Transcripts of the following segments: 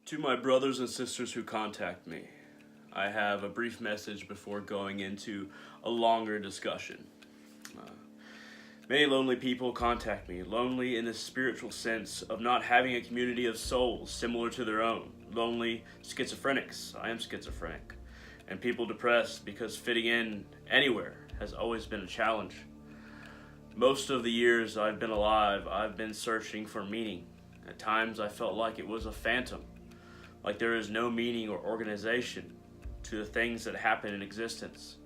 To my brothers and sisters who contact me, I have a brief message before going into a longer discussion. Many lonely people contact me, lonely in the spiritual sense of not having a community of souls similar to their own. Lonely schizophrenics. I am schizophrenic. And people depressed because fitting in anywhere has always been a challenge. Most of the years I've been alive, I've been searching for meaning. At times I felt like it was a phantom, like there is no meaning or organization to the things that happen in existence.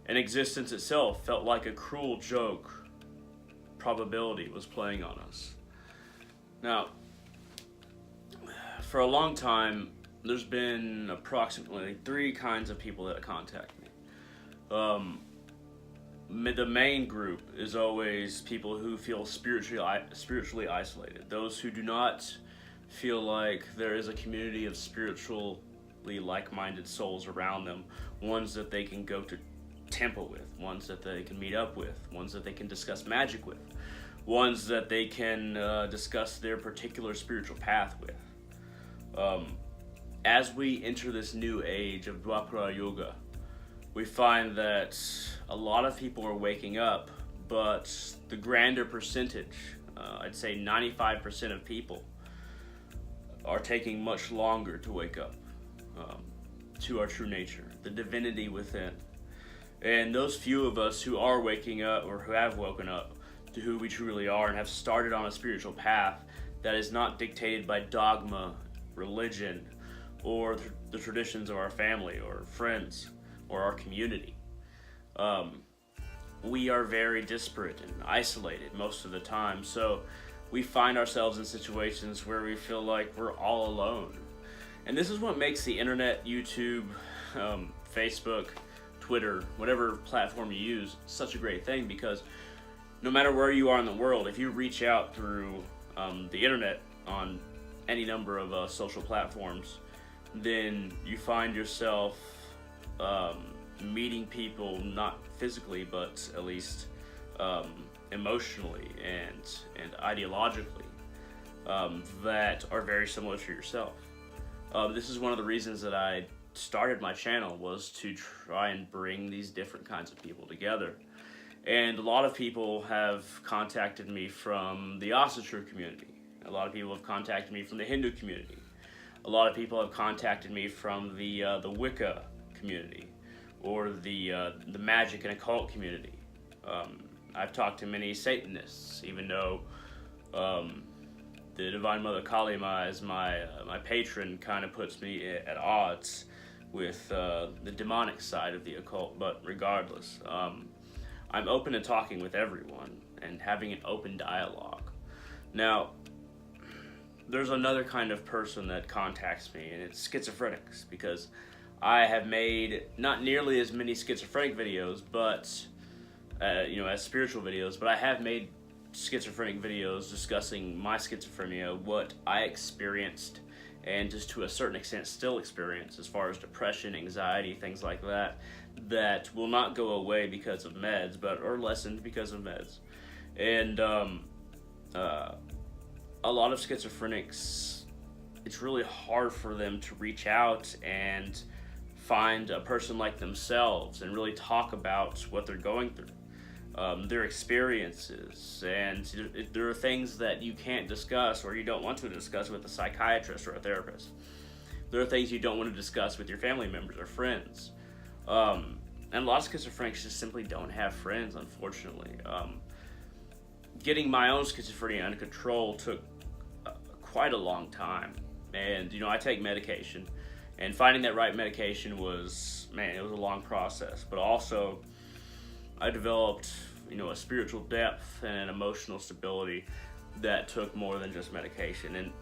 And existence itself felt like a cruel joke probability was playing on us. Now, for a long time, there's been approximately three kinds of people that contact me. The main group is always people who feel spiritually isolated. Those who do not feel like there is a community of spiritually like-minded souls around them, ones that they can go to temple with, ones that they can meet up with, ones that they can discuss magic with, ones that they can discuss their particular spiritual path with. As we enter this new age of Dwapara Yuga, we find that a lot of people are waking up, but the grander percentage, I'd say 95% of people, are taking much longer to wake up to our true nature, the divinity within. And those few of us who are waking up or who have woken up to who we truly are and have started on a spiritual path that is not dictated by dogma, religion, or the traditions of our family or friends or our community. We are very disparate and isolated most of the time, so we find ourselves in situations where we feel like we're all alone. And this is what makes the internet, YouTube, Facebook, Twitter, whatever platform you use, such a great thing, because no matter where you are in the world, if you reach out through the internet on any number of social platforms, then you find yourself meeting people, not physically, but at least emotionally and ideologically, that are very similar to yourself. This is one of the reasons that I started my channel, was to try and bring these different kinds of people together. And a lot of people have contacted me from the Asatru community. A lot of people have contacted me from the Hindu community. A lot of people have contacted me from the Wicca community, or the magic and occult community. I've talked to many Satanists, even though the Divine Mother Kali Ma, as my patron, kind of puts me at odds with the demonic side of the occult. But regardless, I'm open to talking with everyone and having an open dialogue. Now, there's another kind of person that contacts me, and it's schizophrenics, because I have made not nearly as many schizophrenic videos, but as spiritual videos, but I have made schizophrenic videos discussing my schizophrenia, what I experienced, and just to a certain extent still experience, as far as depression, anxiety, things like that, that will not go away because of meds, but are lessened because of meds. And a lot of schizophrenics, it's really hard for them to reach out and find a person like themselves and really talk about what they're going through. Their experiences, and there are things that you can't discuss or you don't want to discuss with a psychiatrist or a therapist. There are things you don't want to discuss with your family members or friends. And a lot of schizophrenics just simply don't have friends, unfortunately. Getting my own schizophrenia under control took quite a long time. And, I take medication. And finding that right medication was a long process. But also, I developed, a spiritual depth and an emotional stability that took more than just medication. And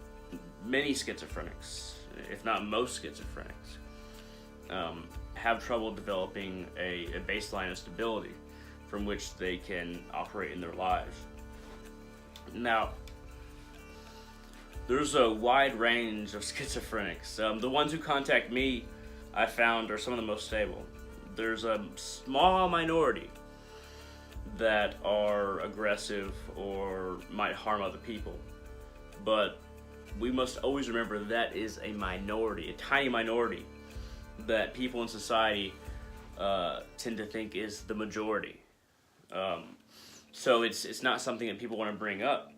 many schizophrenics, if not most schizophrenics, have trouble developing a baseline of stability from which they can operate in their lives. Now, there's a wide range of schizophrenics. The ones who contact me, I found, are some of the most stable. There's a small minority that are aggressive or might harm other people, but we must always remember that is a minority, a tiny minority, that people in society tend to think is the majority. So it's not something that people want to bring up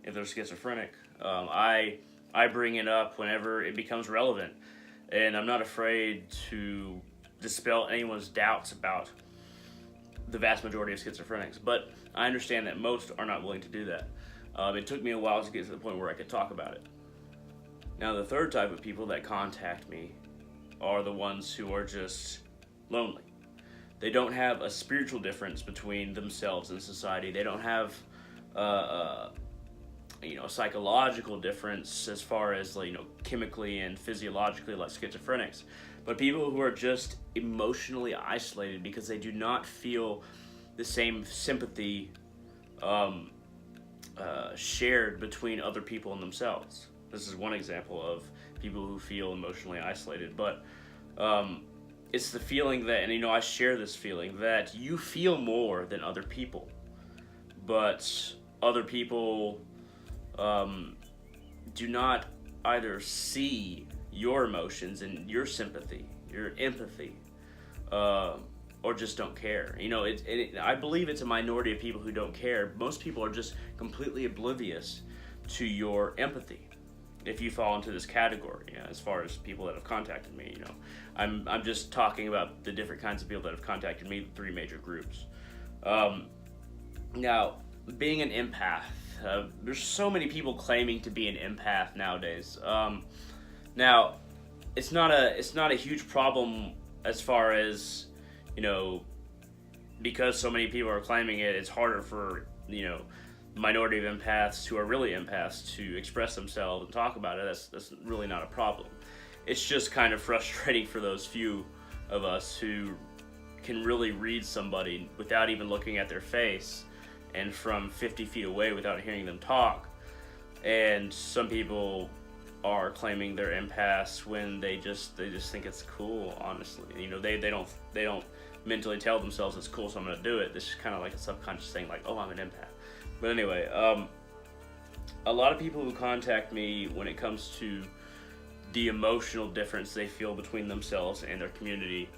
if they're schizophrenic. I bring it up whenever it becomes relevant, and I'm not afraid to dispel anyone's doubts about the vast majority of schizophrenics. But I understand that most are not willing to do that. It took me a while to get to the point where I could talk about it. Now, the third type of people that contact me are the ones who are just lonely. They don't have a spiritual difference between themselves and society. They don't have a psychological difference as far as chemically and physiologically like schizophrenics. But people who are just emotionally isolated because they do not feel the same sympathy shared between other people and themselves. This is one example of people who feel emotionally isolated. But it's the feeling that, and I share this feeling, that you feel more than other people. But other people do not either see your emotions and your sympathy, your empathy, or just don't care. I believe it's a minority of people who don't care. Most people are just completely oblivious to your empathy, if you fall into this category. As far as people that have contacted me, I'm just talking about the different kinds of people that have contacted me, the three major groups. Now, being an empath, there's so many people claiming to be an empath nowadays. Now, it's not a huge problem as far as, because so many people are claiming it. It's harder for the minority of empaths who are really empaths to express themselves and talk about it. That's really not a problem. It's just kind of frustrating for those few of us who can really read somebody without even looking at their face, and from 50 feet away without hearing them talk. And some people are claiming they're empaths when they just think it's cool. Honestly, they don't mentally tell themselves it's cool, so I'm gonna do it. This is kind of like a subconscious thing, like, oh, I'm an empath. But anyway, a lot of people who contact me, when it comes to the emotional difference they feel between themselves and their community,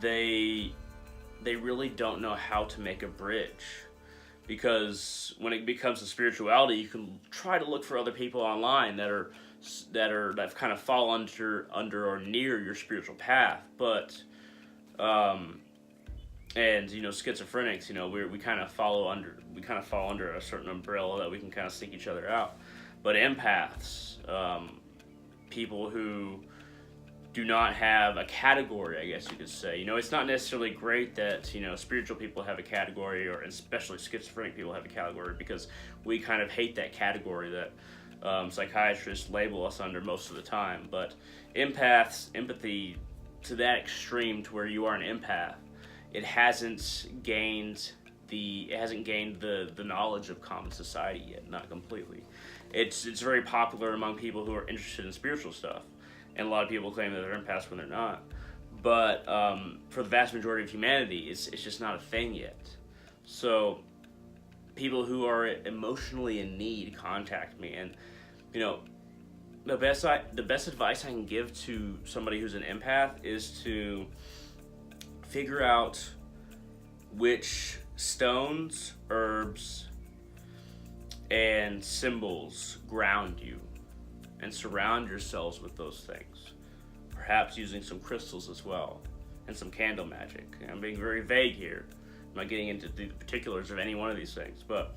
they really don't know how to make a bridge. Because when it becomes a spirituality, you can try to look for other people online that kind of fall under or near your spiritual path. But schizophrenics, we kind of fall under a certain umbrella that we can kind of seek each other out. But empaths, people who do not have a category, I guess you could say. It's not necessarily great that, spiritual people have a category, or especially schizophrenic people have a category, because we kind of hate that category that psychiatrists label us under most of the time. But empaths, empathy to that extreme, to where you are an empath, it hasn't gained the knowledge of common society yet, not completely. It's very popular among people who are interested in spiritual stuff. And a lot of people claim that they're empaths when they're not. But for the vast majority of humanity, it's just not a thing yet. So people who are emotionally in need contact me. And, the best advice I can give to somebody who's an empath is to figure out which stones, herbs, and symbols ground you, and surround yourselves with those things. Perhaps using some crystals as well, and some candle magic. I'm being very vague here. I'm not getting into the particulars of any one of these things, but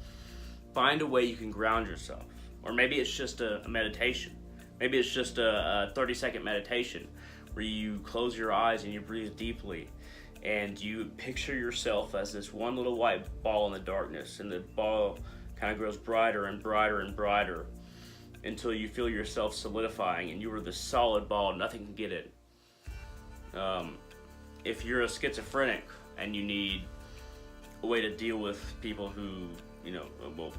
find a way you can ground yourself. Or maybe it's just a meditation. Maybe it's just a 30-second meditation where you close your eyes and you breathe deeply, and you picture yourself as this one little white ball in the darkness, and the ball kind of grows brighter and brighter and brighter, until you feel yourself solidifying and you are this solid ball, nothing can get it. If you're a schizophrenic and you need a way to deal with people who,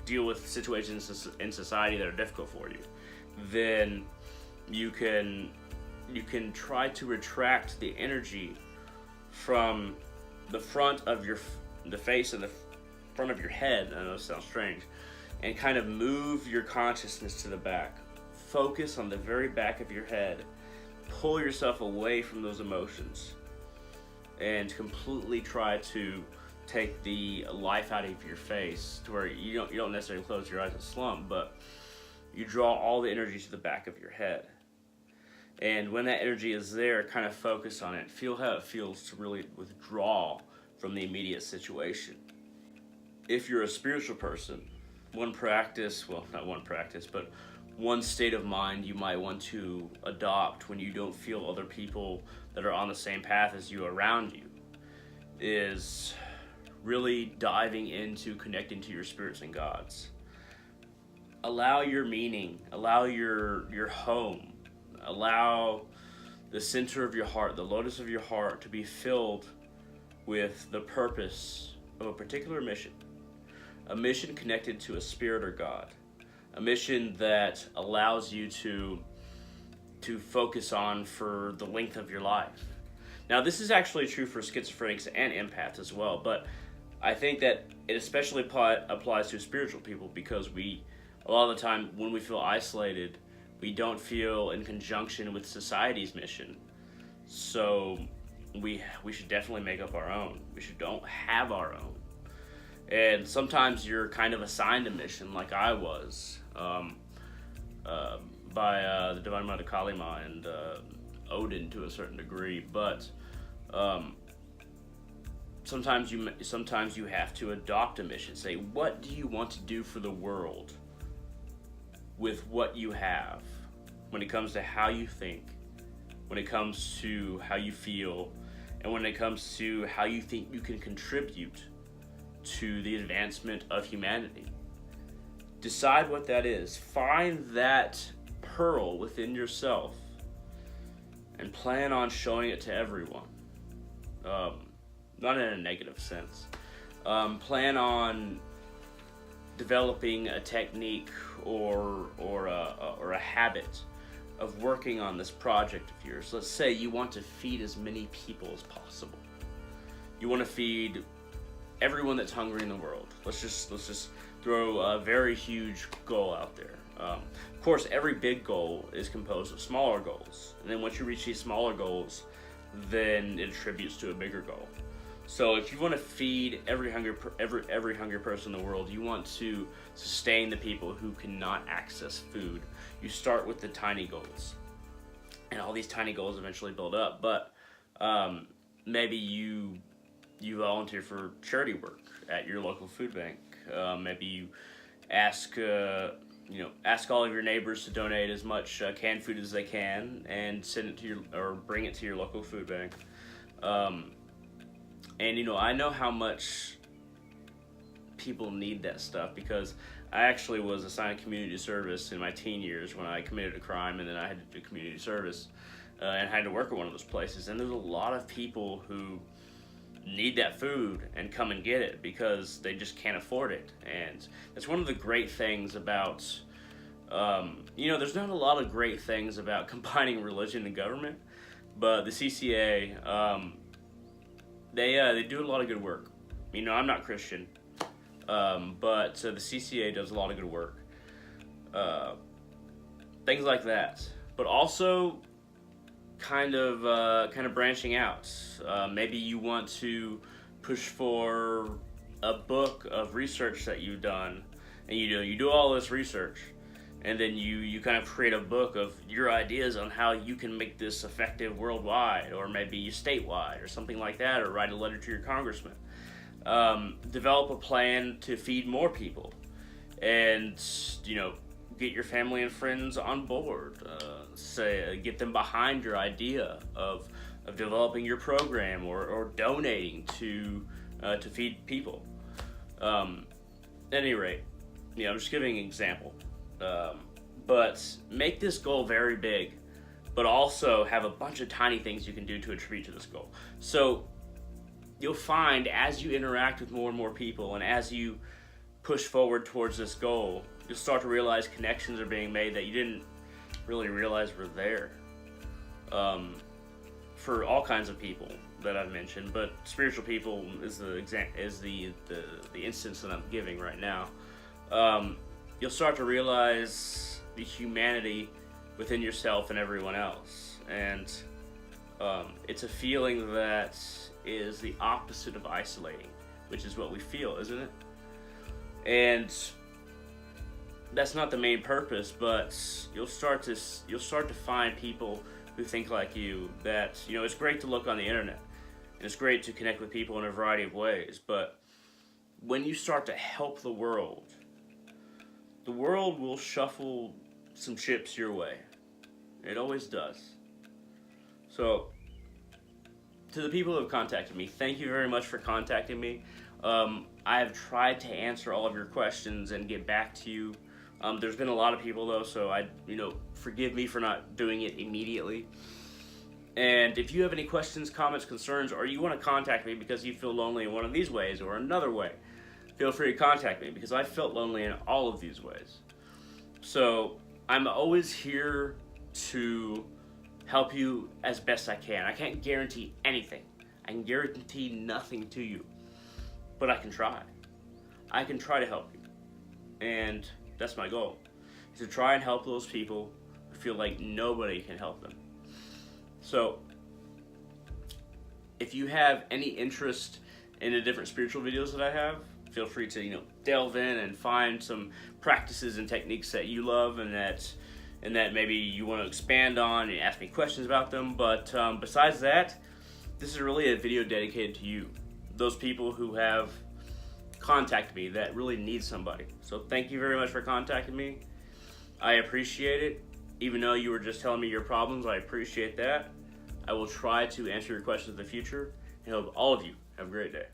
deal with situations in society that are difficult for you, then you can try to retract the energy from the front of the face and the front of your head. I know it sounds strange. and kind of move your consciousness to the back. Focus on the very back of your head. Pull yourself away from those emotions and completely try to take the life out of your face to where you don't necessarily close your eyes and slump, but you draw all the energy to the back of your head. And when that energy is there, kind of focus on it. Feel how it feels to really withdraw from the immediate situation. If you're a spiritual person, one state of mind you might want to adopt when you don't feel other people that are on the same path as you around you is really diving into connecting to your spirits and gods. Allow your meaning, allow your home, allow the center of your heart, the lotus of your heart, to be filled with the purpose of a particular mission. A mission connected to a spirit or God. A mission that allows you to focus on for the length of your life. Now, this is actually true for schizophrenics and empaths as well, but I think that it especially applies to spiritual people, because a lot of the time when we feel isolated, we don't feel in conjunction with society's mission. So we should definitely make up our own. We don't have our own. And sometimes you're kind of assigned a mission, like I was, by the Divine Mother Kalima and Odin to a certain degree. But sometimes you have to adopt a mission. Say, what do you want to do for the world with what you have? When it comes to how you think, when it comes to how you feel, and when it comes to how you think you can contribute to the advancement of humanity. Decide what that is. Find that pearl within yourself and plan on showing it to everyone. Not in a negative sense. Plan on developing a technique or a habit of working on this project of yours. Let's say you want to feed as many people as possible. You want to feed everyone that's hungry in the world. Let's just throw a very huge goal out there. Of course, every big goal is composed of smaller goals, and then once you reach these smaller goals, then it attributes to a bigger goal. So if you want to feed every hungry person in the world, you want to sustain the people who cannot access food, you start with the tiny goals, and all these tiny goals eventually build up. But maybe you volunteer for charity work at your local food bank. Maybe you ask all of your neighbors to donate as much canned food as they can and bring it to your local food bank. And I know how much people need that stuff, because I actually was assigned community service in my teen years when I committed a crime, and then I had to do community service and had to work at one of those places. And there's a lot of people who need that food and come and get it because they just can't afford it. And that's one of the great things about there's not a lot of great things about combining religion and government, but the CCA, they do a lot of good work. I'm not Christian, but the CCA does a lot of good work. Things like that, but also kind of branching out. Maybe you want to push for a book of research that you've done, and you do all this research, and then you kind of create a book of your ideas on how you can make this effective worldwide, or maybe statewide, or something like that, or write a letter to your congressman. Develop a plan to feed more people, and get your family and friends on board. Get them behind your idea of developing your program or donating to feed people. At any rate, I'm just giving an example. But make this goal very big, but also have a bunch of tiny things you can do to attribute to this goal. So you'll find as you interact with more and more people, and as you push forward towards this goal, you'll start to realize connections are being made that you didn't really realize were there. For all kinds of people that I've mentioned, but spiritual people is the instance that I'm giving right now. you'll start to realize the humanity within yourself and everyone else. And it's a feeling that is the opposite of isolating, which is what we feel, isn't it? And that's not the main purpose, but you'll start to find people who think like you. That, you know, it's great to look on the internet, and it's great to connect with people in a variety of ways, but when you start to help the world will shuffle some chips your way. It always does. So, to the people who have contacted me, thank you very much for contacting me. I have tried to answer all of your questions and get back to you. There's been a lot of people though, so forgive me for not doing it immediately. And if you have any questions, comments, concerns, or you want to contact me because you feel lonely in one of these ways or another way, feel free to contact me, because I felt lonely in all of these ways. So I'm always here to help you as best I can. I can't guarantee anything. I can guarantee nothing to you. But I can try. I can try to help you. And that's my goal. To try and help those people who feel like nobody can help them. So, if you have any interest in the different spiritual videos that I have, feel free to, delve in and find some practices and techniques that you love and that maybe you want to expand on and ask me questions about them. But besides that, this is really a video dedicated to you, those people who have contacted me that really need somebody. So thank you very much for contacting me. I appreciate it. Even though you were just telling me your problems, I appreciate that. I will try to answer your questions in the future, and hope all of you have a great day.